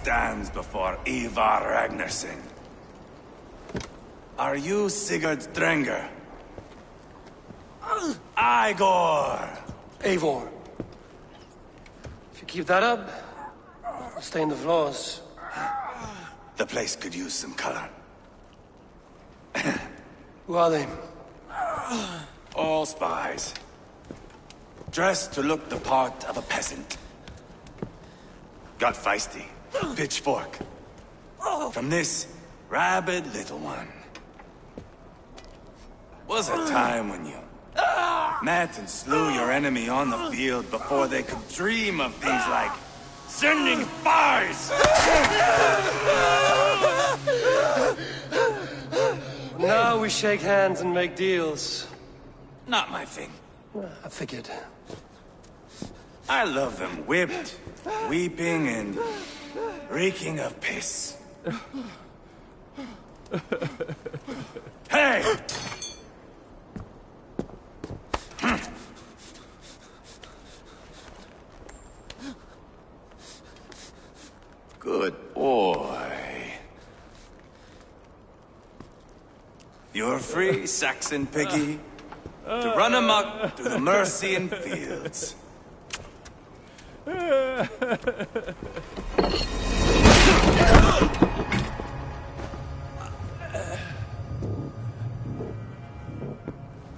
stands before Ivar Ragnarsson. Are you Sigurd Drenger? Igor! Eivor. If you keep that up, I'll stay in the floors. The place could use some color. Who are they? All spies. Dressed to look the part of a peasant. Got feisty. Pitchfork. From this rabid little one. Was a time when you met and slew your enemy on the field before they could dream of things like sending spies! Now we shake hands and make deals. Not my thing. I figured. I love them whipped, weeping, and reeking of piss. Hey! Good boy. You're free, Saxon piggy, to run amok through the Mercian fields.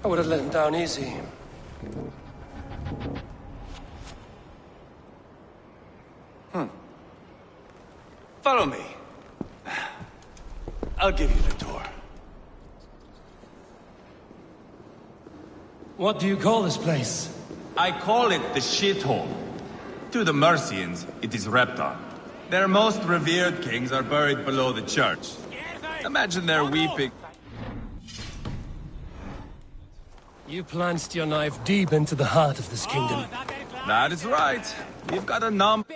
I would have let him down easy. Follow me. I'll give you the tour. What do you call this place? I call it the shithole. To the Mercians, it is Repton. Their most revered kings are buried below the church. Imagine their weeping. You plunged your knife deep into the heart of this kingdom. That is right. We've got a number.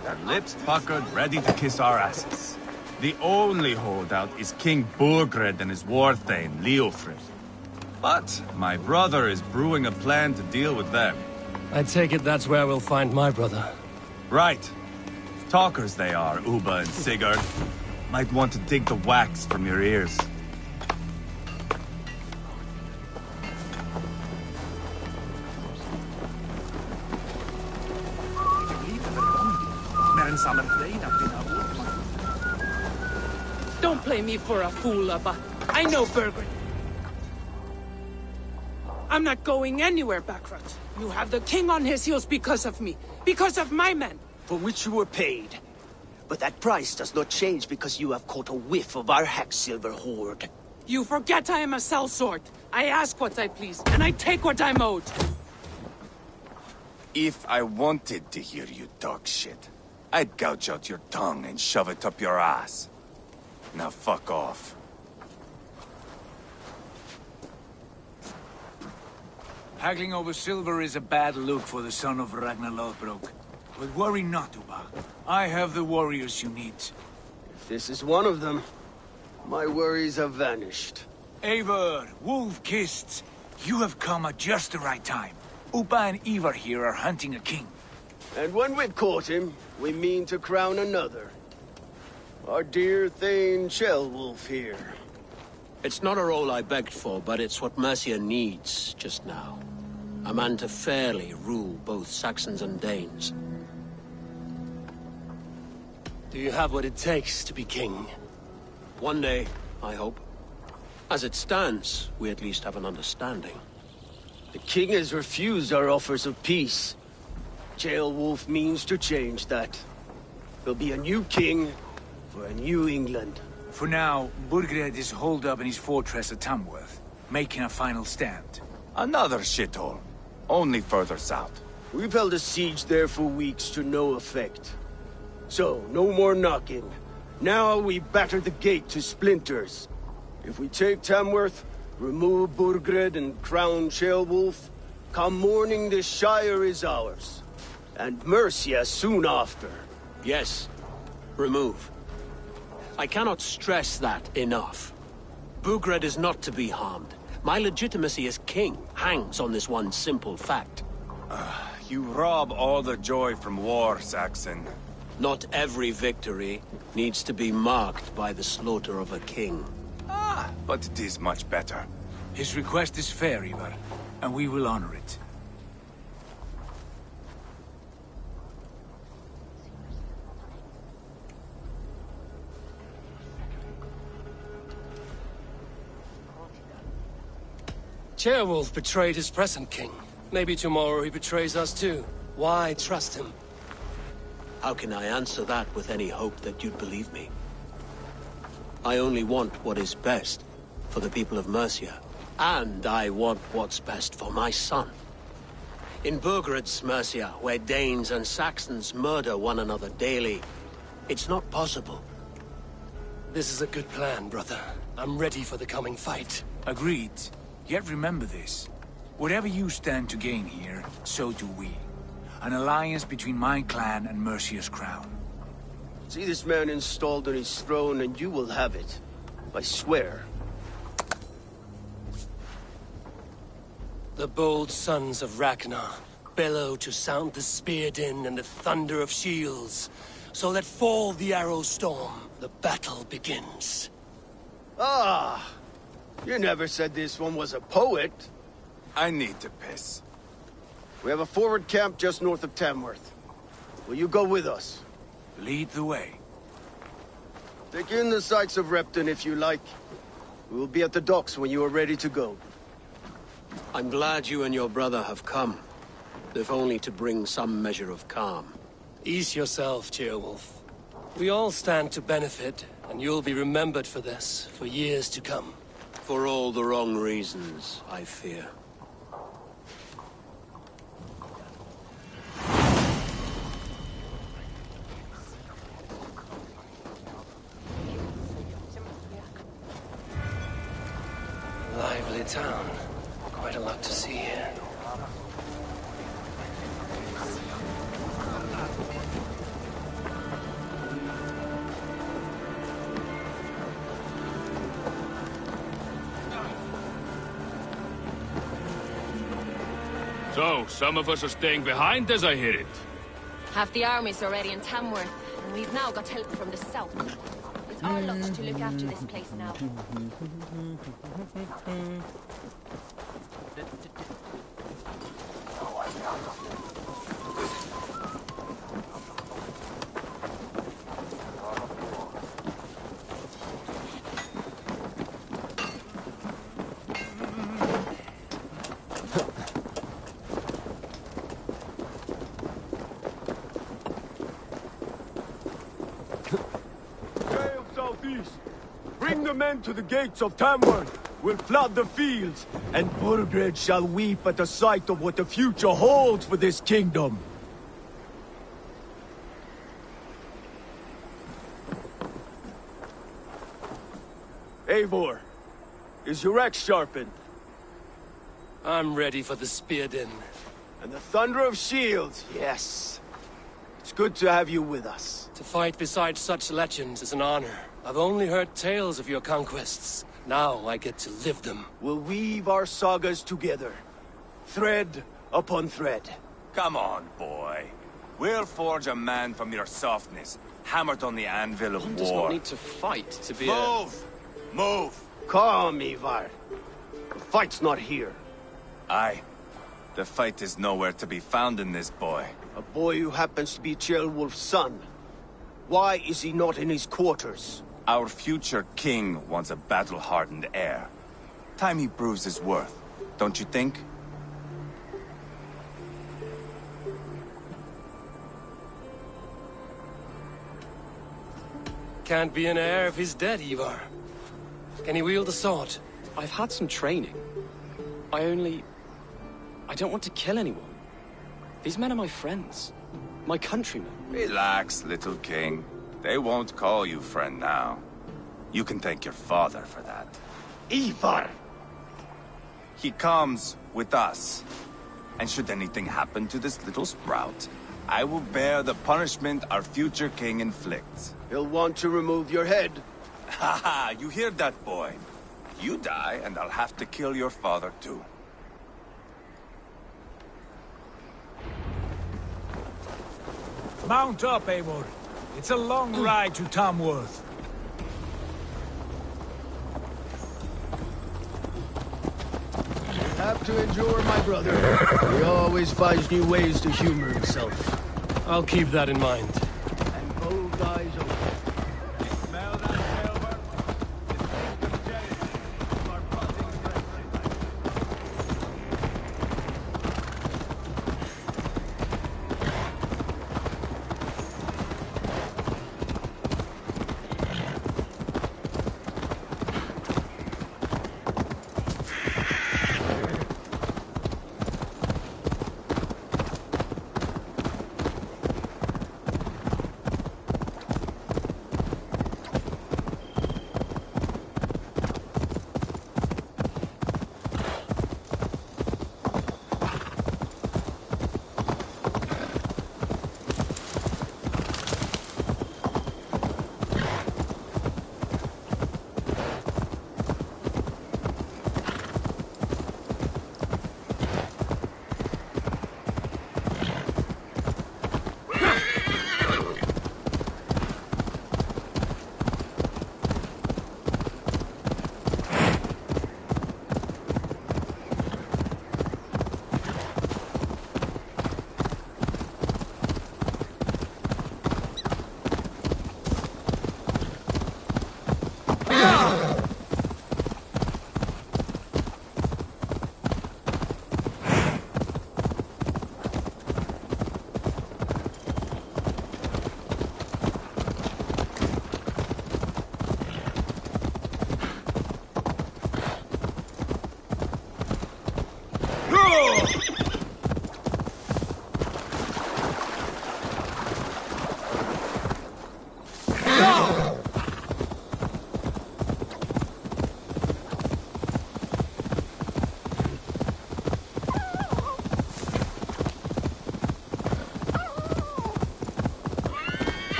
Their lips puckered, ready to kiss our asses. The only holdout is King Burgred and his war thane, Leofrid. But my brother is brewing a plan to deal with them. I take it that's where we'll find my brother. Right. Talkers they are, Uba and Sigurd. Might want to dig the wax from your ears. Don't play me for a fool, Abba. I know Burgred. I'm not going anywhere, Backrot. You have the king on his heels because of me. Because of my men. For which you were paid. But that price does not change because you have caught a whiff of our Hacksilver hoard. You forget I am a sellsword. I ask what I please, and I take what I'm owed. If I wanted to hear you talk shit, I'd gouge out your tongue and shove it up your ass. Now fuck off. Haggling over silver is a bad look for the son of Ragnar Lothbrok. But worry not, Uba. I have the warriors you need. If this is one of them, my worries have vanished. Eivor, Wolf-Kissed, you have come at just the right time. Uba and Ivar here are hunting a king. And when we've caught him, we mean to crown another. Our dear Thane Ceolwulf here. It's not a role I begged for, but it's what Mercia needs just now. A man to fairly rule both Saxons and Danes. Do you have what it takes to be king? One day, I hope. As it stands, we at least have an understanding. The king has refused our offers of peace. Ceolwulf means to change that. There'll be a new king for a new England. For now, Burgred is holed up in his fortress at Tamworth, making a final stand. Another shithole. Only further south. We've held a siege there for weeks to no effect. So, no more knocking. Now we batter the gate to splinters. If we take Tamworth, remove Burgred and crown Ceolwulf, come morning the Shire is ours. And Mercia soon after. Yes, remove. I cannot stress that enough. Burgred is not to be harmed. My legitimacy as king hangs on this one simple fact. You rob all the joy from war, Saxon. Not every victory needs to be marked by the slaughter of a king. But it is much better. His request is fair, Ivar, and we will honor it. Ceolwulf betrayed his present king. Maybe tomorrow he betrays us too. Why trust him? How can I answer that with any hope that you'd believe me? I only want what is best for the people of Mercia. And I want what's best for my son. In Burgred's Mercia, where Danes and Saxons murder one another daily, it's not possible. This is a good plan, brother. I'm ready for the coming fight. Agreed. Yet remember this. Whatever you stand to gain here, so do we. An alliance between my clan and Mercia's crown. See this man installed on his throne and you will have it. I swear. The bold sons of Ragnar bellow to sound the spear din and the thunder of shields. So let fall the arrow storm. The battle begins. Ah! You never said this one was a poet. I need to piss. We have a forward camp just north of Tamworth. Will you go with us? Lead the way. Take in the sights of Repton if you like. We will be at the docks when you are ready to go. I'm glad you and your brother have come, if only to bring some measure of calm. Ease yourself, Ceolwulf. We all stand to benefit, and you'll be remembered for this, for years to come. For all the wrong reasons, I fear. Lively town. Quite a lot to see here. So, some of us are staying behind as I hear it. Half the army's already in Tamworth, and we've now got help from the south. It's our lot to look after this place now. Southeast. Bring the men to the gates of Tamworth. We'll flood the fields, and Burgred shall weep at the sight of what the future holds for this kingdom. Eivor, is your axe sharpened? I'm ready for the spear din. And the thunder of shields, yes. It's good to have you with us. To fight beside such legends is an honor. I've only heard tales of your conquests. Now I get to live them. We'll weave our sagas together, thread upon thread. Come on, boy. We'll forge a man from your softness, hammered on the anvil of One war. does not need to fight to be Move! Move! Calm, Ivar. The fight's not here. Aye. The fight is nowhere to be found in this boy. A boy who happens to be Ceolwulf's son. Why is he not in his quarters? Our future king wants a battle-hardened heir. Time he proves his worth, don't you think? Can't be an heir if he's dead, Ivar. Can he wield a sword? I've had some training. I don't want to kill anyone. These men are my friends. My countrymen. Relax, little king. They won't call you friend now. You can thank your father for that. Ivar! He comes with us. And should anything happen to this little sprout, I will bear the punishment our future king inflicts. He'll want to remove your head. Ha ha! You hear that, boy? You die, and I'll have to kill your father, too. Mount up, Eivor. It's a long ride to Tamworth. Have to endure, my brother. He always finds new ways to humor himself. I'll keep that in mind. And both eyes open. Smell that, Silver? The stink of jealousy of our budding friendship.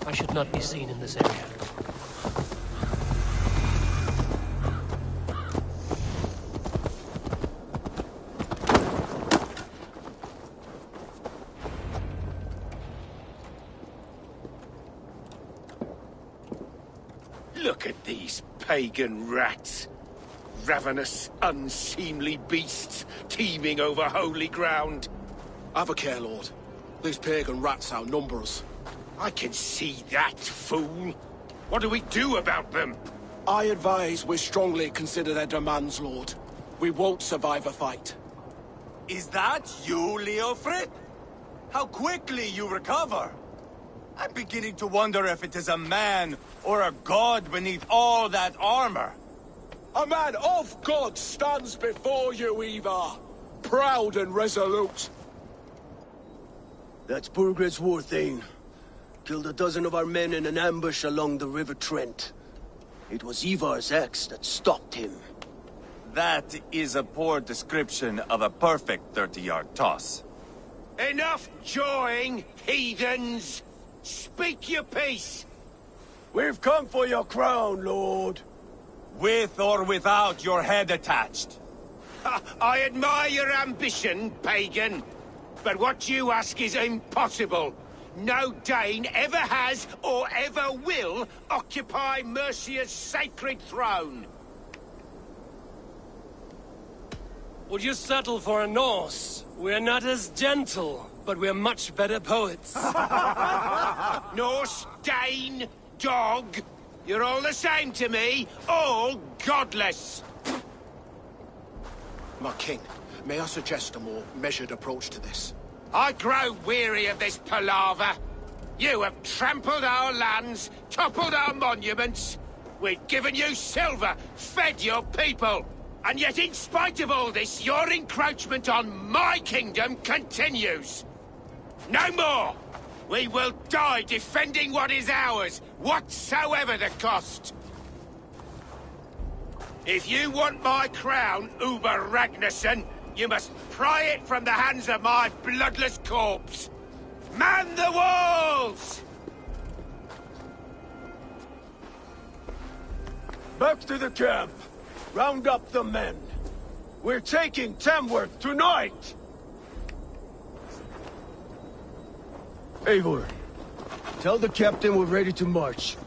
I should not be seen in this area. Look at these pagan rats. Ravenous, unseemly beasts teeming over holy ground. Have a care, Lord. These pagan rats outnumber us. I can see that, fool. What do we do about them? I advise we strongly consider their demands, Lord. We won't survive a fight. Is that you, Leofrid? How quickly you recover! I'm beginning to wonder if it is a man or a god beneath all that armor. A man of God stands before you, Ivar. Proud and resolute. That's Burgred's Warthane. Killed a dozen of our men in an ambush along the River Trent. It was Ivar's axe that stopped him. That is a poor description of a perfect 30-yard toss. Enough jawing, heathens! Speak your piece! We've come for your crown, Lord. With or without your head attached. I admire your ambition, pagan. But what you ask is impossible. No Dane ever has or ever will occupy Mercia's sacred throne. Would you settle for a Norse? We're not as gentle, but we're much better poets. Norse, Dane, dog. You're all the same to me. All godless. My king, may I suggest a more measured approach to this? I grow weary of this palaver. You have trampled our lands, toppled our monuments. We've given you silver, fed your people. And yet, in spite of all this, your encroachment on my kingdom continues. No more! We will die defending what is ours, whatsoever the cost. If you want my crown, Uber Ragnarsson, you must pry it from the hands of my bloodless corpse. Man the walls! Back to the camp. Round up the men. We're taking Tamworth tonight! Eivor, tell the captain we're ready to march.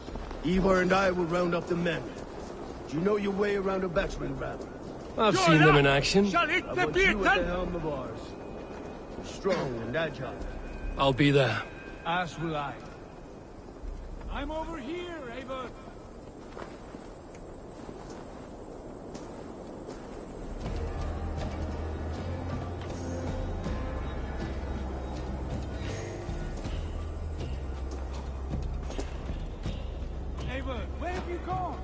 Ivar and I will round up the men. Do you know your way around a battering ram? I've seen them in action. I want you at the helm of ours. Strong and agile. I'll be there. As will I. I'm over here, Eivor. Eivor, where have you gone?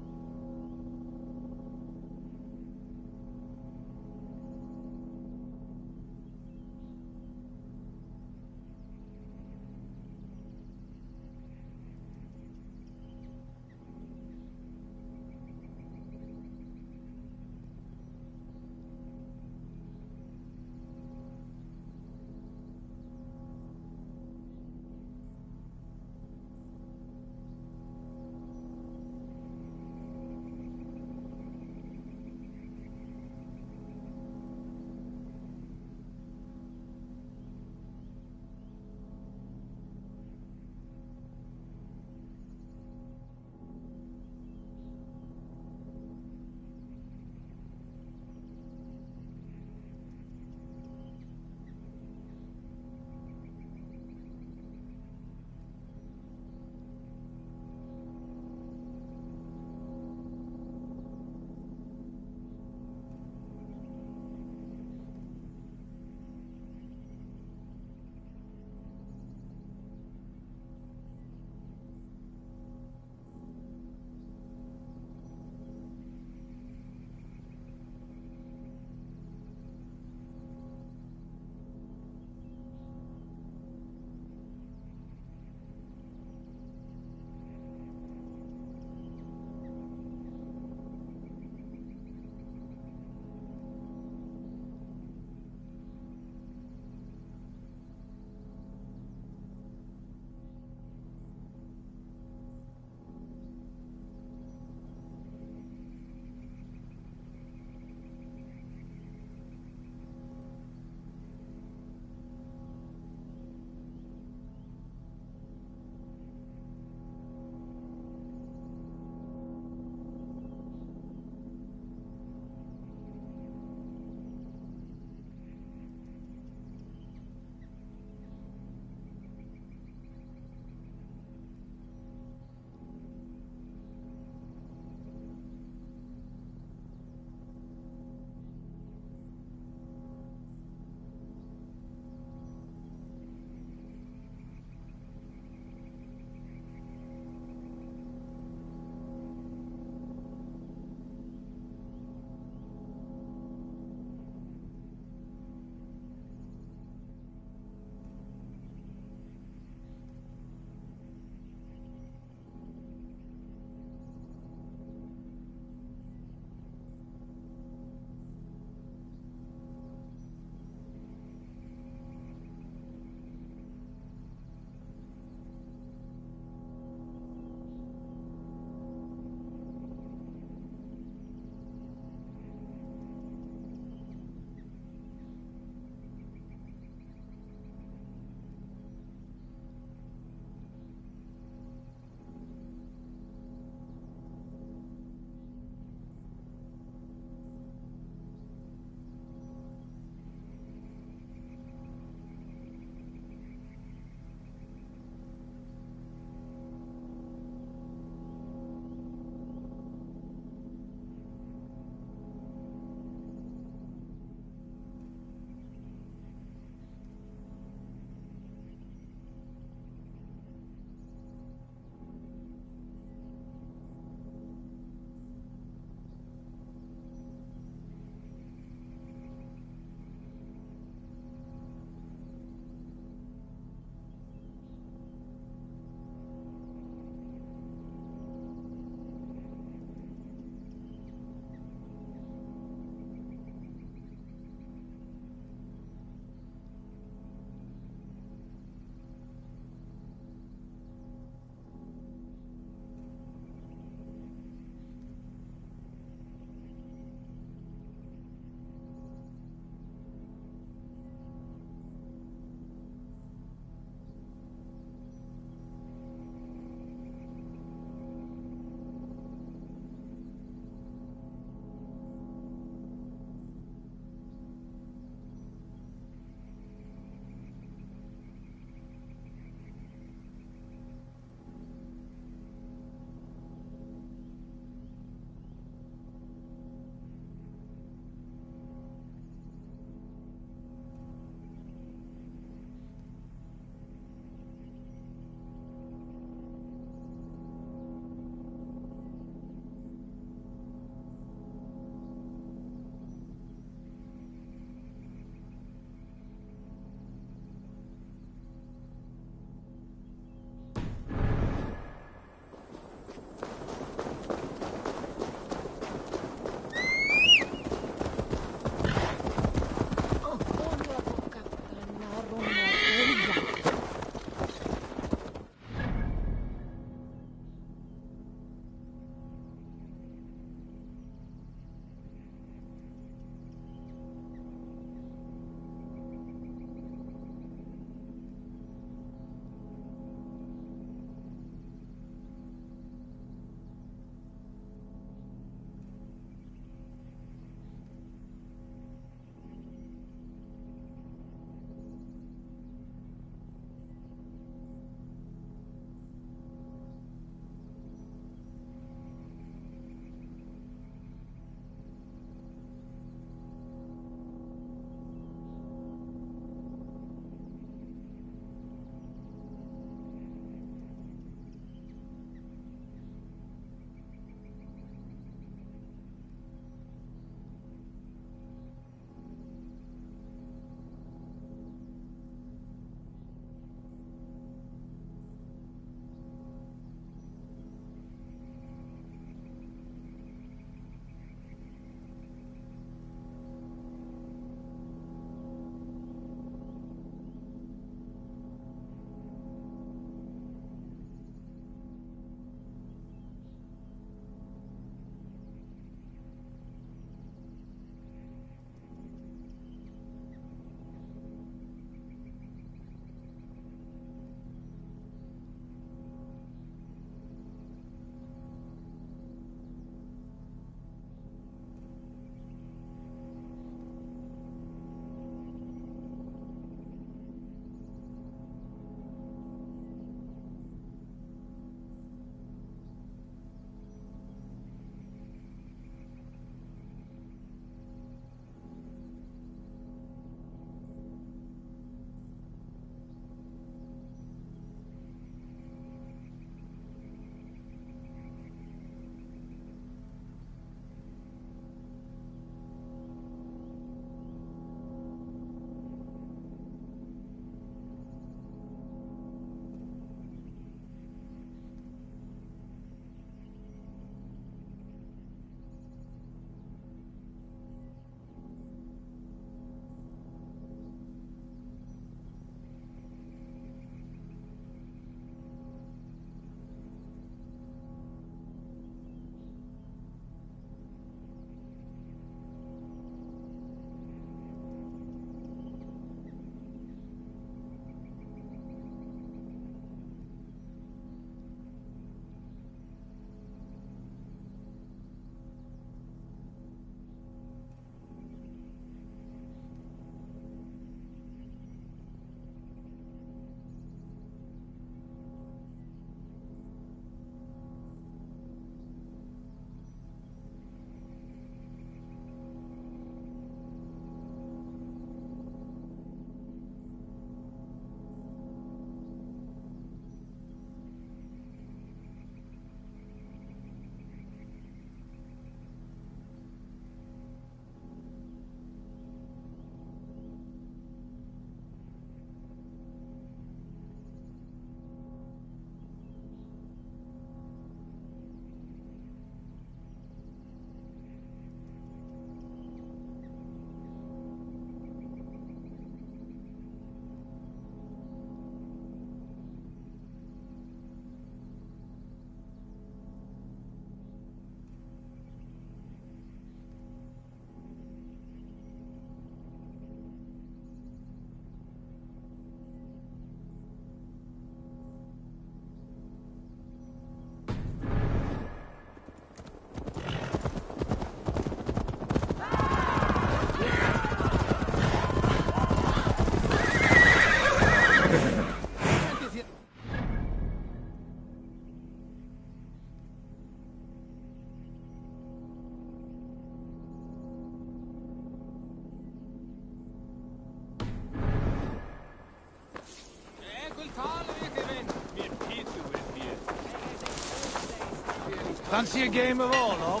Fancy a game of all,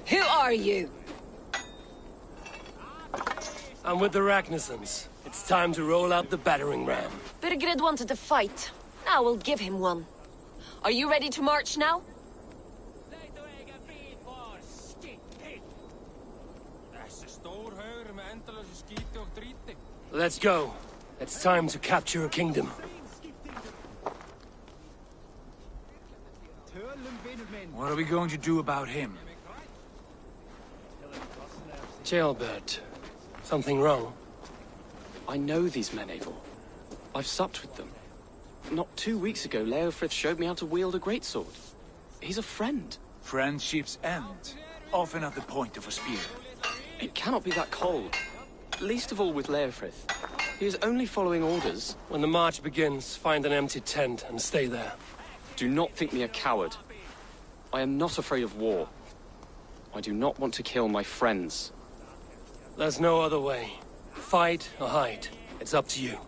Who are you? I'm with the Ragnarsons. It's time to roll out the battering ram. Birgrid wanted to fight. Now we'll give him one. Are you ready to march now? Let's go. It's time to capture a kingdom. What are we going to do about him? Jailbird. Something wrong? I know these men, Eivor. I've supped with them. Not 2 weeks ago, Leofrith showed me how to wield a greatsword. He's a friend. Friendships end, often at the point of a spear. It cannot be that cold. Least of all with Leofrith. He is only following orders. When the march begins, find an empty tent and stay there. Do not think me a coward. I am not afraid of war. I do not want to kill my friends. There's no other way. Fight or hide. It's up to you.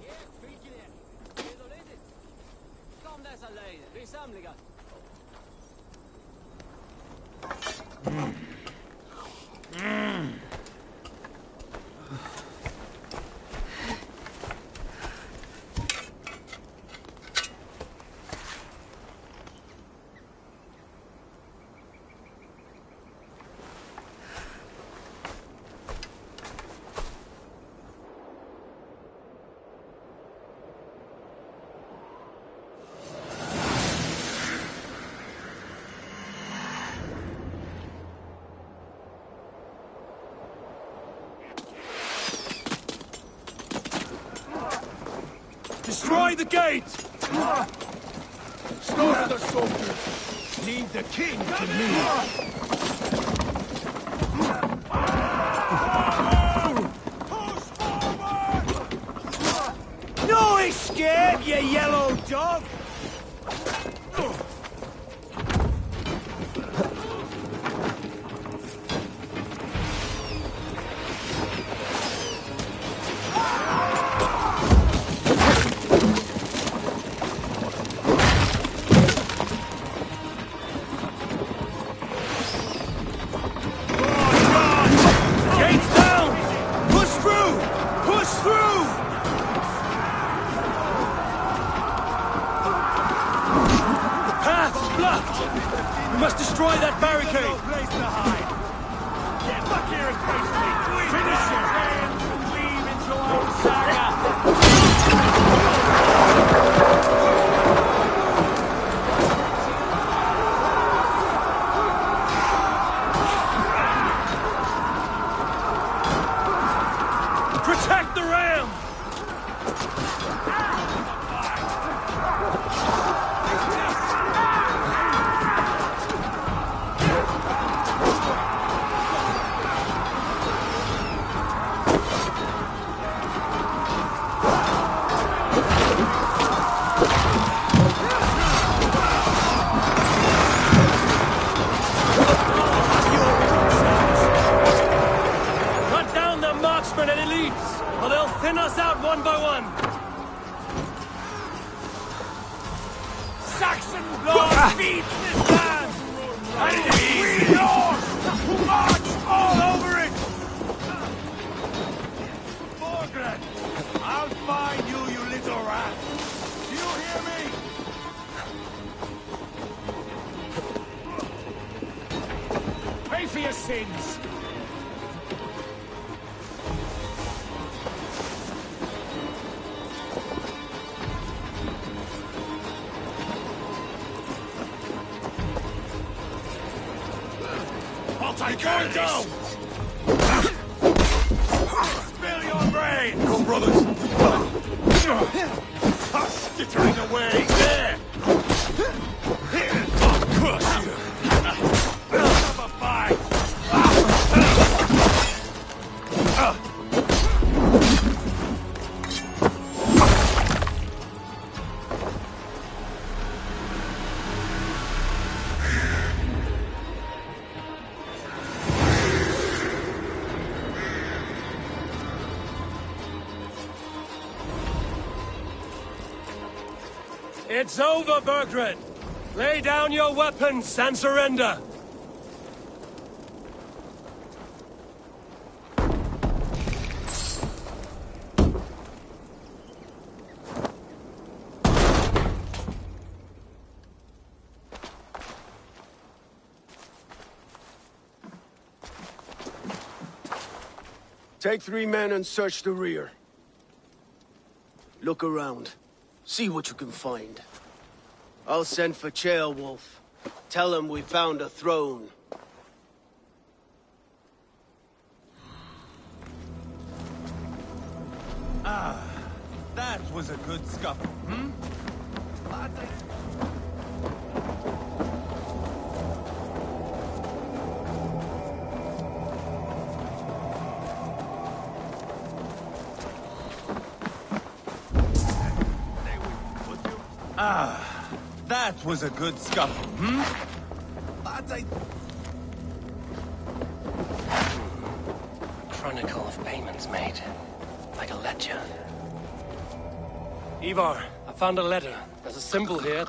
Destroy the gate! Slaughter the soldiers! Leave the king to me! No escape, you yellow dog! Destroy that barricade! No place to hide! Get back here and face me! Finish it! Weave into our saga! Protect the ram! Thin us out one by one! Saxon blood feeds this land! And it is we yours! March all over it! Morgan! I'll find you, you little rat! Do you hear me? Pay for your sins! I'm going down! Spill your brains! Come, brothers! Skittering away! There! I'll crush you! Have a fight! It's over, Birgrid! Lay down your weapons and surrender! Take 3 men and search the rear. Look around. See what you can find. I'll send for Ceolwulf. Tell him we found a throne. Ah, that was a good scuffle, hmm? Ah, that was a good scuffle, hmm? But Chronicle of payments made. Like a ledger. Ivar, I found a letter. There's a symbol here.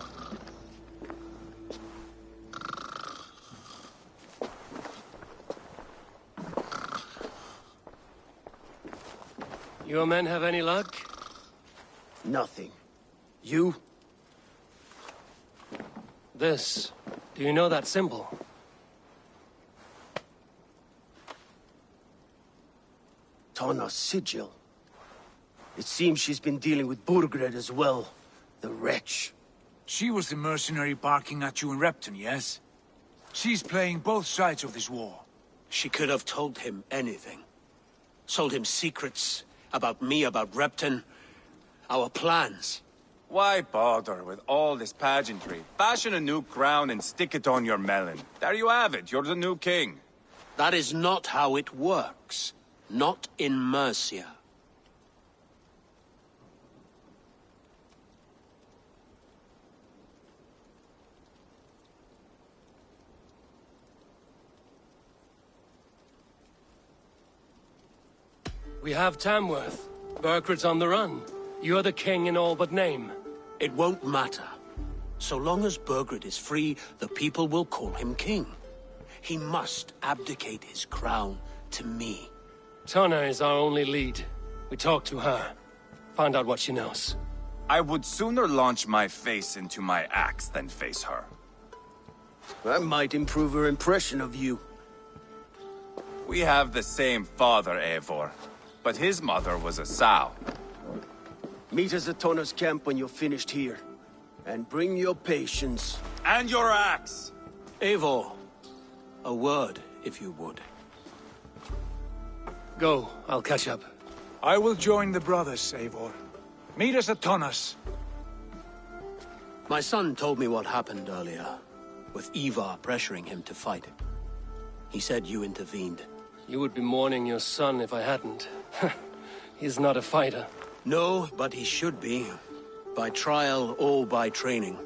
Your men have any luck? Nothing. You? This. Do you know that symbol? Tana's sigil. It seems she's been dealing with Burgred as well. The wretch. She was the mercenary barking at you in Repton, yes? She's playing both sides of this war. She could have told him anything. Sold him secrets about me, about Repton, our plans. Why bother with all this pageantry? Fashion a new crown and stick it on your melon. There you have it, you're the new king. That is not how it works. Not in Mercia. We have Tamworth. Burgred's on the run. You're the king in all but name. It won't matter. So long as Burgred is free, the people will call him king. He must abdicate his crown to me. Tana is our only lead. We talk to her. Find out what she knows. I would sooner launch my face into my axe than face her. That might improve her impression of you. We have the same father, Eivor. But his mother was a sow. Meet us at Tana's camp when you're finished here. And bring your patience. And your axe! Eivor, a word, if you would. Go, I'll catch up. I will join the brothers, Eivor. Meet us at Tana's. My son told me what happened earlier, with Ivar pressuring him to fight. He said you intervened. You would be mourning your son if I hadn't. He's not a fighter. No, but he should be. By trial or by training.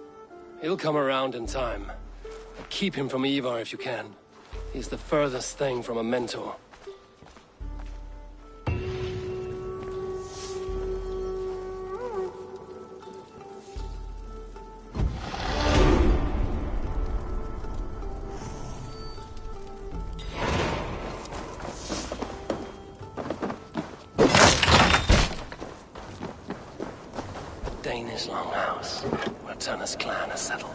He'll come around in time. Keep him from Ivar if you can. He's the furthest thing from a mentor. Danish longhouse, where Tana's clan is settled.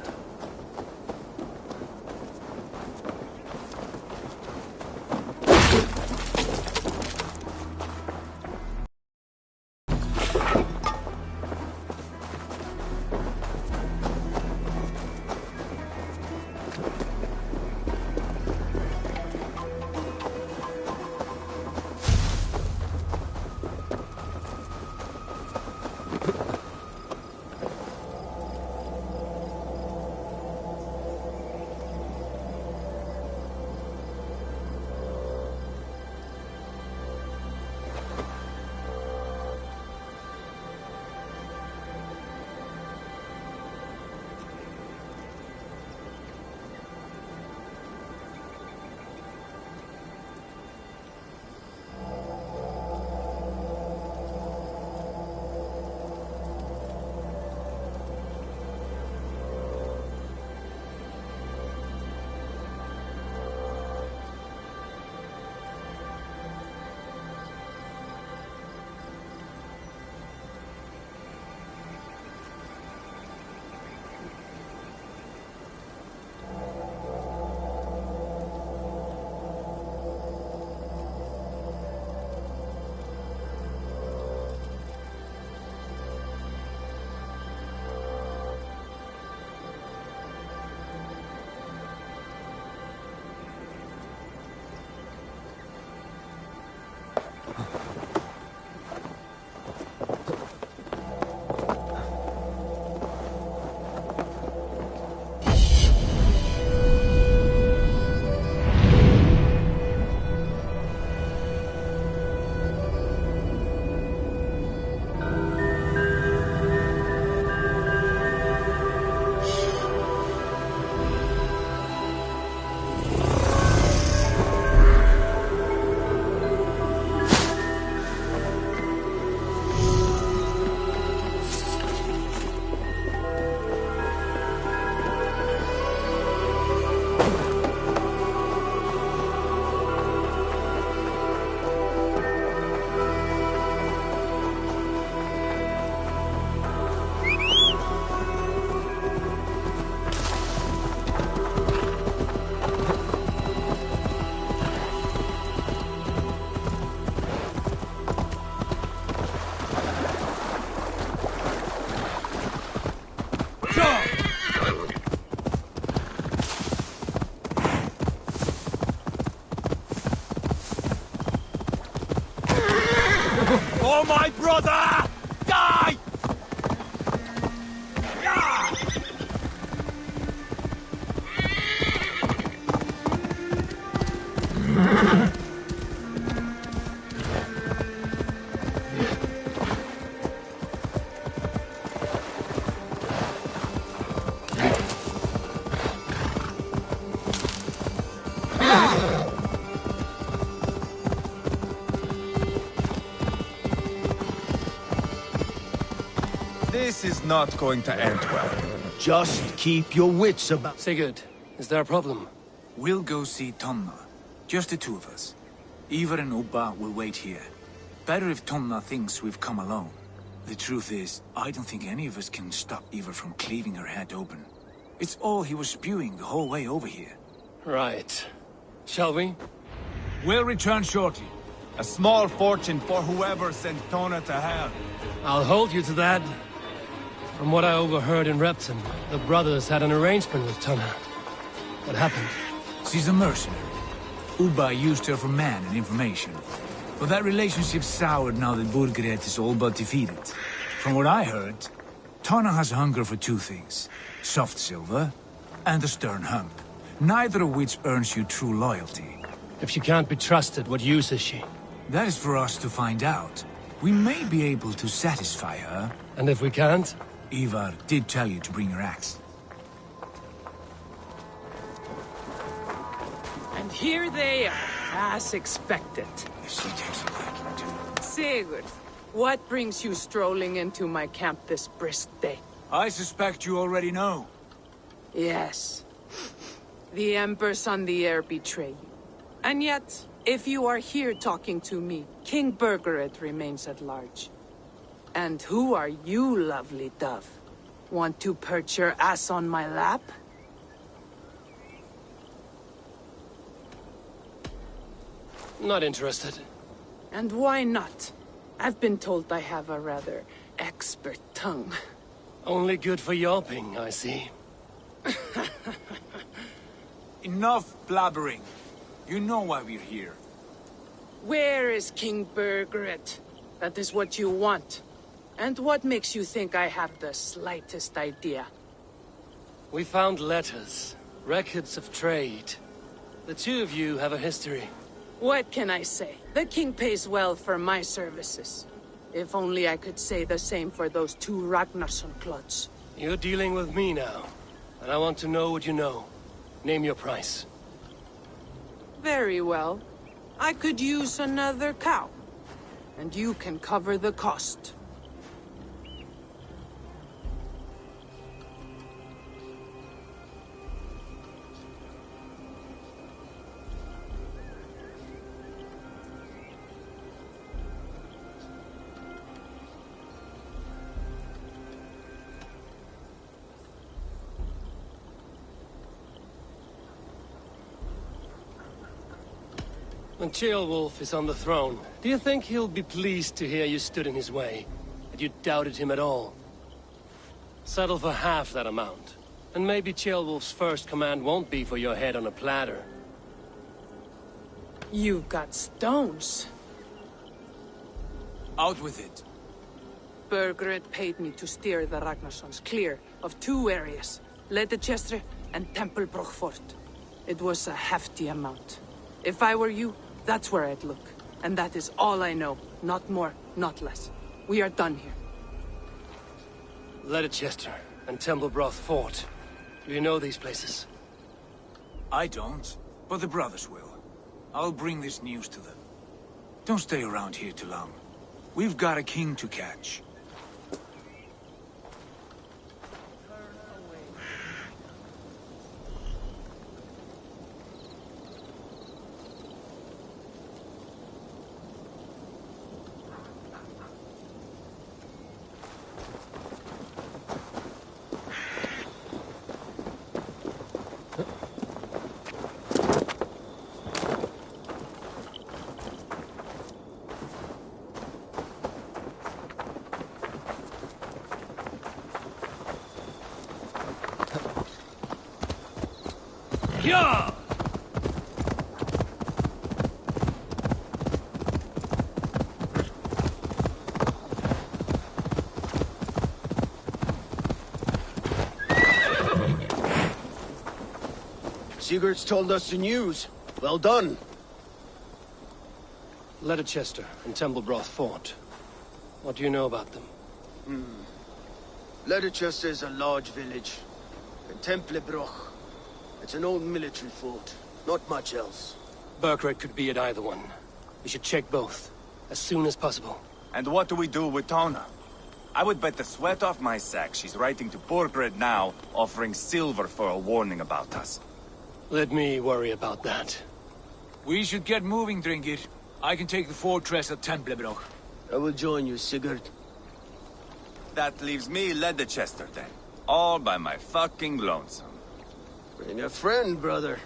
For my brother! Die! This is not going to end well. Just keep your wits about. Sigurd, is there a problem? We'll go see Tonna. Just the two of us. Ivar and Ubba will wait here. Better if Tonna thinks we've come alone. The truth is, I don't think any of us can stop Ivar from cleaving her head open. It's all he was spewing the whole way over here. Right. Shall we? We'll return shortly. A small fortune for whoever sent Tona to hell. I'll hold you to that. From what I overheard in Repton, the brothers had an arrangement with Tonna. What happened? She's a mercenary. Ubba used her for man and information. But that relationship soured now that Burgred is all but defeated. From what I heard, Tonna has hunger for two things. Soft silver and a stern hump. Neither of which earns you true loyalty. If she can't be trusted, what use is she? That is for us to find out. We may be able to satisfy her. And if we can't? Ivar did tell you to bring your axe. And here they are, as expected. If she takes a liking to. Sigurd, what brings you strolling into my camp this brisk day? I suspect you already know. Yes. The Embers on the air betray you. And yet, if you are here talking to me, King Burgred remains at large. And who are you, lovely dove? Want to perch your ass on my lap? Not interested. And why not? I've been told I have a rather expert tongue. Only good for yelping, I see. Enough blabbering. You know why we're here. Where is King Burgred? That is what you want. And what makes you think I have the slightest idea? We found letters, records of trade. The two of you have a history. What can I say? The king pays well for my services. If only I could say the same for those two Ragnarsson clods. You're dealing with me now, and I want to know what you know. Name your price. Very well. I could use another cow. And you can cover the cost. When Ceolwulf is on the throne, do you think he'll be pleased to hear you stood in his way? That you doubted him at all? Settle for half that amount. And maybe Ceolwulf's first command won't be for your head on a platter. You've got stones. Out with it. Burgred paid me to steer the Ragnarssons clear of two areas, Ledechestre and Tempelbroch Fort. It was a hefty amount. If I were you, that's where I'd look. And that is all I know. Not more, not less. We are done here. Ledechestre and Tempelbroch Fort. Do you know these places? I don't, but the brothers will. I'll bring this news to them. Don't stay around here too long. We've got a king to catch. Yeah! Sigurd's told us the news. Well done. Leicester and Templebroth fought. What do you know about them? Leicester is a large village. And Templebroch, it's an old military fort. Not much else. Burkred could be at either one. We should check both, as soon as possible. And what do we do with Tona? I would bet the sweat off my sack she's writing to Burkred now, offering silver for a warning about us. Let me worry about that. We should get moving, Dringir. I can take the fortress at Templebroch. I will join you, Sigurd. That leaves me Leicester then. All by my fucking lonesome. Bring a friend, brother.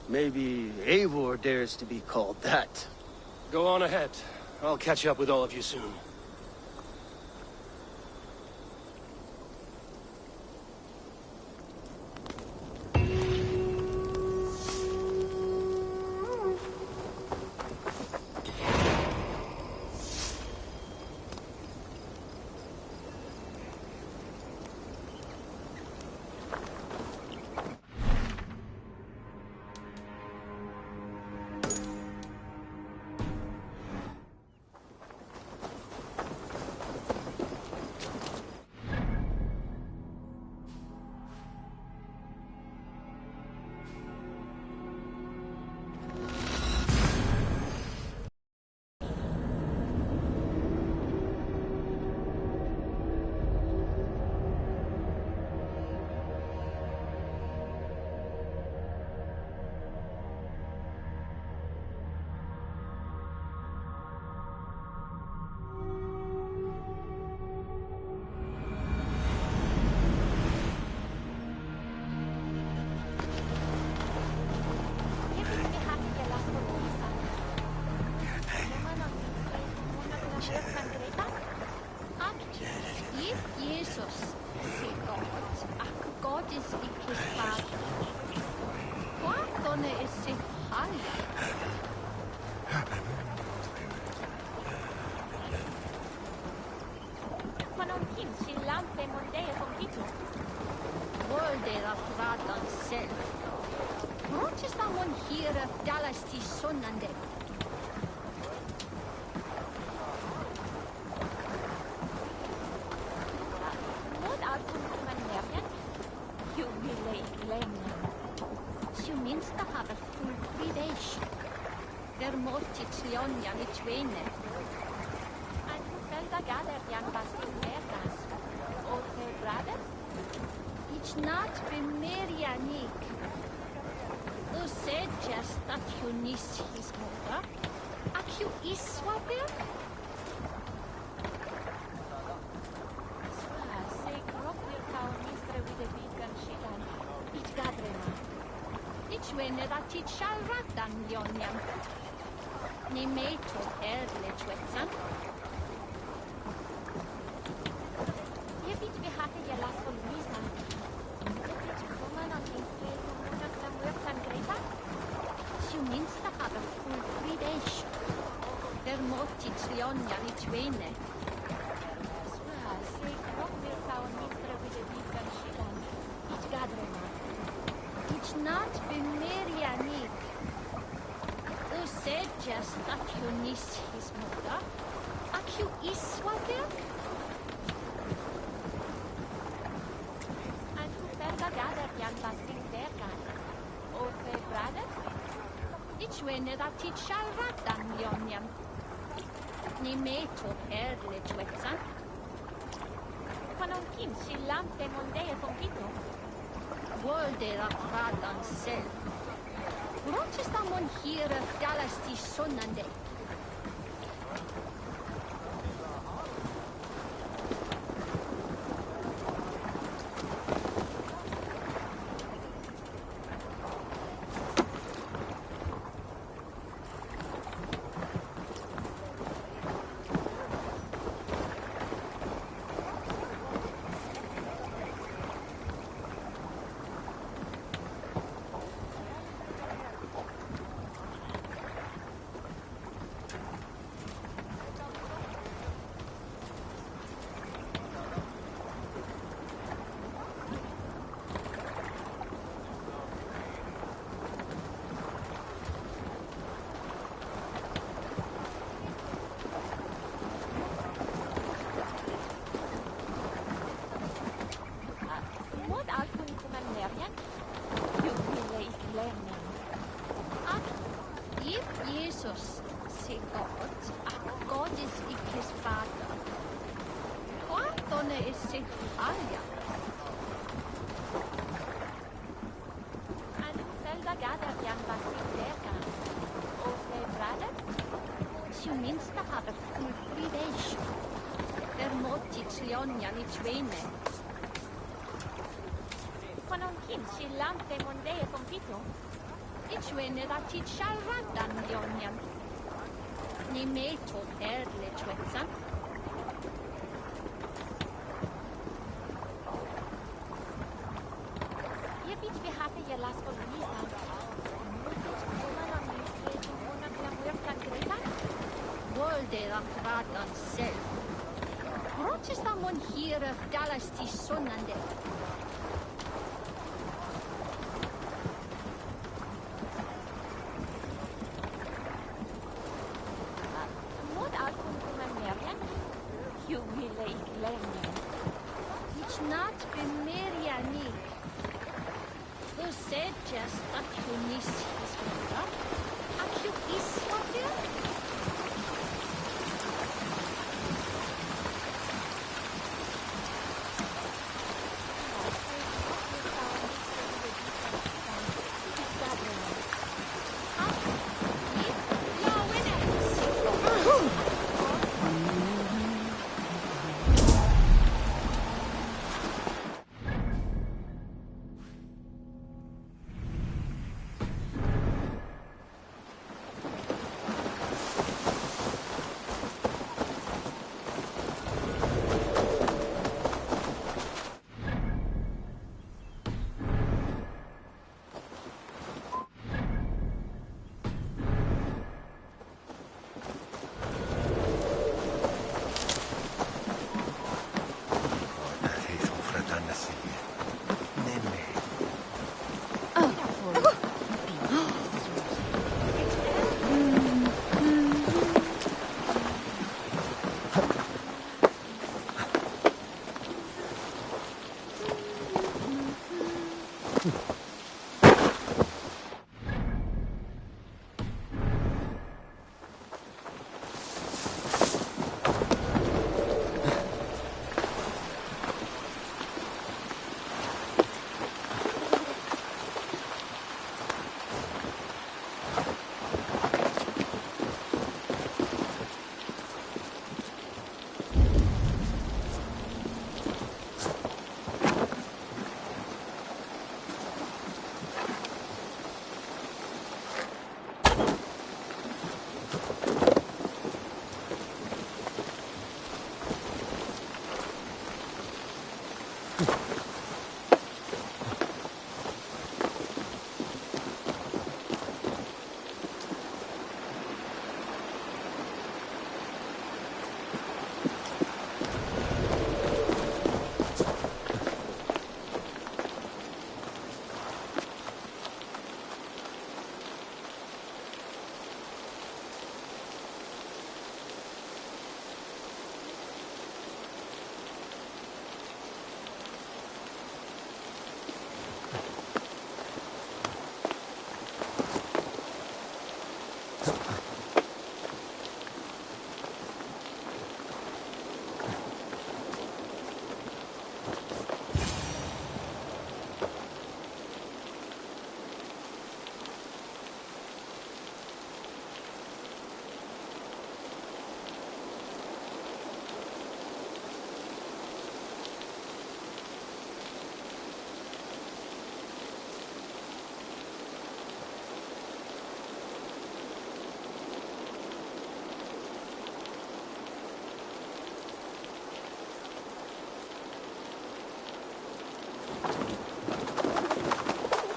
Maybe Eivor dares to be called that. Go on ahead. I'll catch up with all of you soon. Jesus, say God, ac God is his father. What on is sig alias? And felda gada jan basiteka. Ote brothers? Su minsta haber kulfridej. Motic Leonian i Tvene. Quando un kin si lampe mondee compito. I Tvene da tit shalrandan Leonian. Ni meto erle Tvetsan. Je bit vi hatte je las for visa. Volde dat radan selv. Protestamon hier Dallas die sonnande. Mod alcun Merian? You will like learning. It's not Meriani. You said just that you miss his brother. Are you is what there?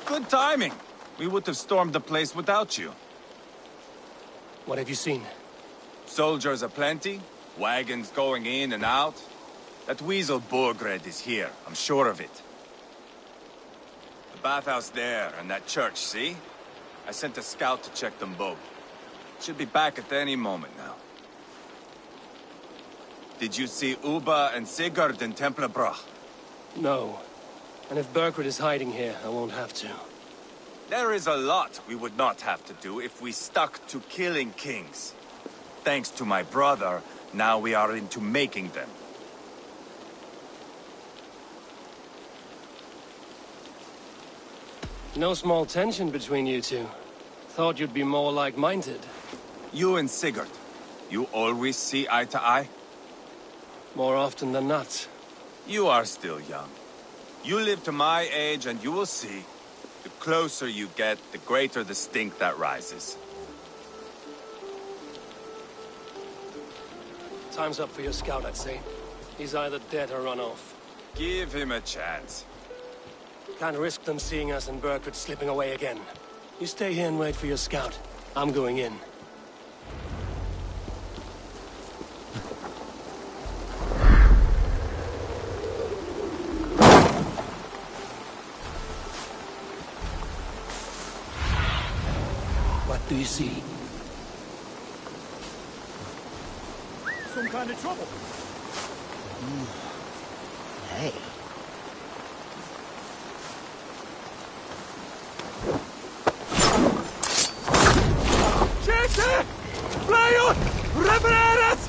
Good timing. We would have stormed the place without you. What have you seen? Soldiers aplenty, wagons going in and out. That weasel Borgred is here, I'm sure of it. The bathhouse there, and that church, see? I sent a scout to check them both. Should be back at any moment now. Did you see Uba and Sigurd in Templebroch? No. And if Burkred is hiding here, I won't have to. There is a lot we would not have to do if we stuck to killing kings. Thanks to my brother, now we are into making them. No small tension between you two. Thought you'd be more like-minded. You and Sigurd, you always see eye to eye? More often than not. You are still young. You live to my age and you will see. The closer you get, the greater the stink that rises. Time's up for your scout, I'd say. He's either dead or run off. Give him a chance. Can't risk them seeing us and Burkhardt slipping away again. You stay here and wait for your scout. I'm going in. What do you see? Some kind of trouble. Hey. Siete! Flyot! Repareras!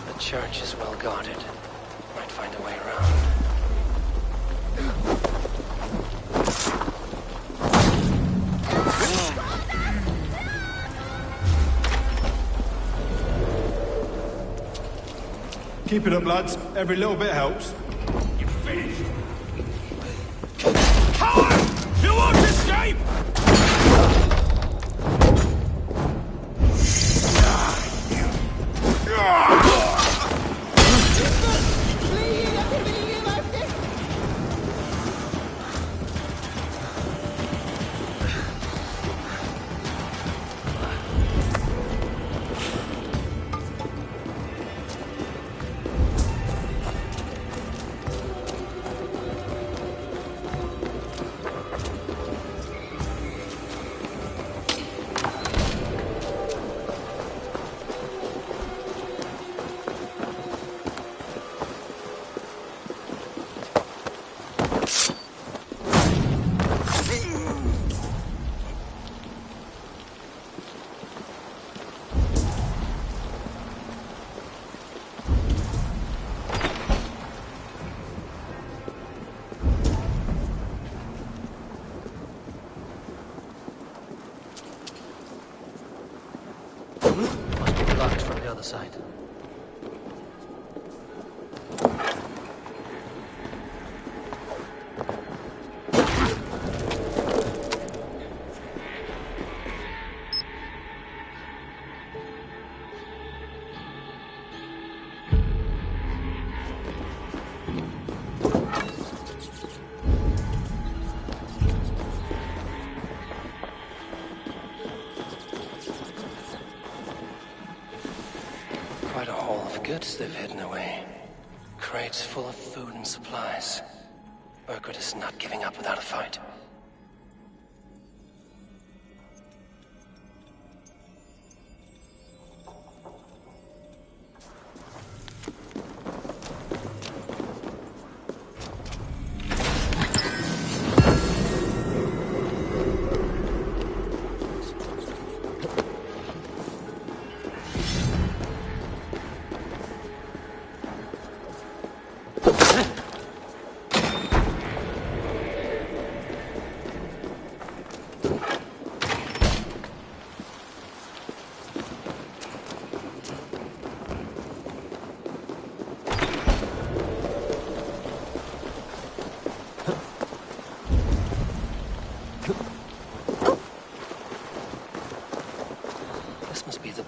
The church is well guarded. Might find a way around. Keep it up, lads. Every little bit helps. You finished? Coward! You won't escape! Must be blocked from the other side. Quite a haul of goods they've hidden away. Crates full of food and supplies. Burkhardt is not giving up without a fight.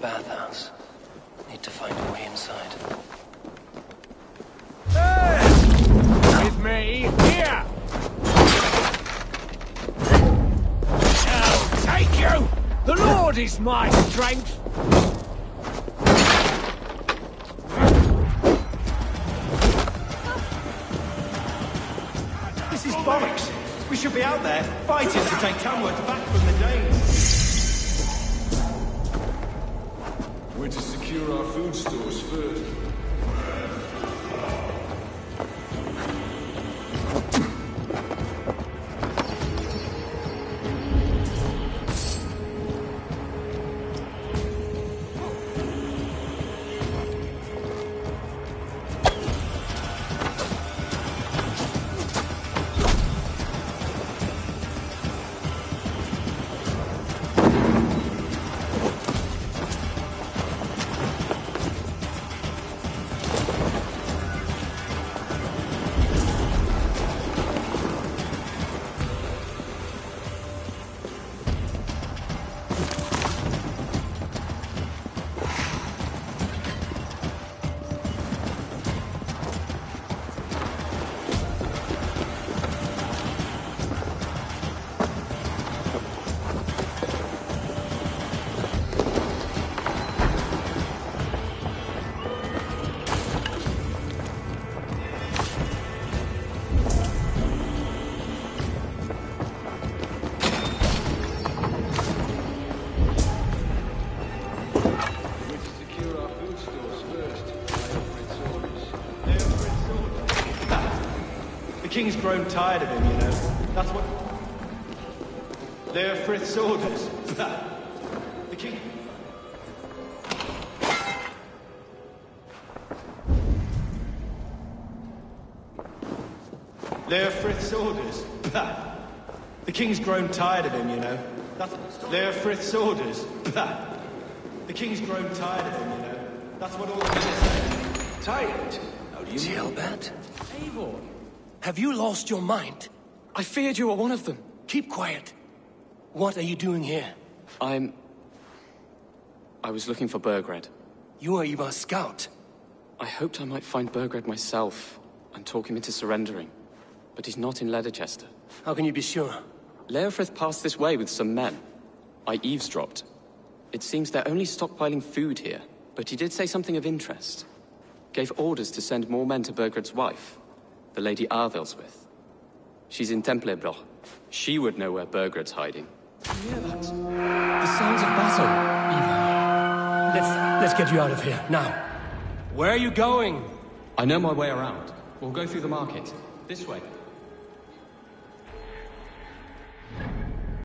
bathhouse. Need to find a way inside. With me, here! I'll take you! The Lord is my strength! This is bollocks! We should be out there, fighting to take Tamworth back from the Danes! We're to secure our food stores first. The king's grown tired of him, you know. That's what... They're Frith's orders. The king... They're Frith's orders. The king's grown tired of him, you know. They're Frith's orders. The king's grown tired of him, you know. That's what all the men say. Tired? How do you mean? Gilbert? Eivor, have you lost your mind? I feared you were one of them. Keep quiet. What are you doing here? I was looking for Burgred. You are Ivar's scout. I hoped I might find Burgred myself and talk him into surrendering. But he's not in Leicester. How can you be sure? Leofrith passed this way with some men. I eavesdropped. It seems they're only stockpiling food here, but he did say something of interest. Gave orders to send more men to Burgred's wife, the Lady Arvelswith. She's in Templebroch. She would know where Burgred's hiding. Hear that? The sounds of battle. Ivar, let's get you out of here, now. Where are you going? I know my way around. We'll go through the market. This way.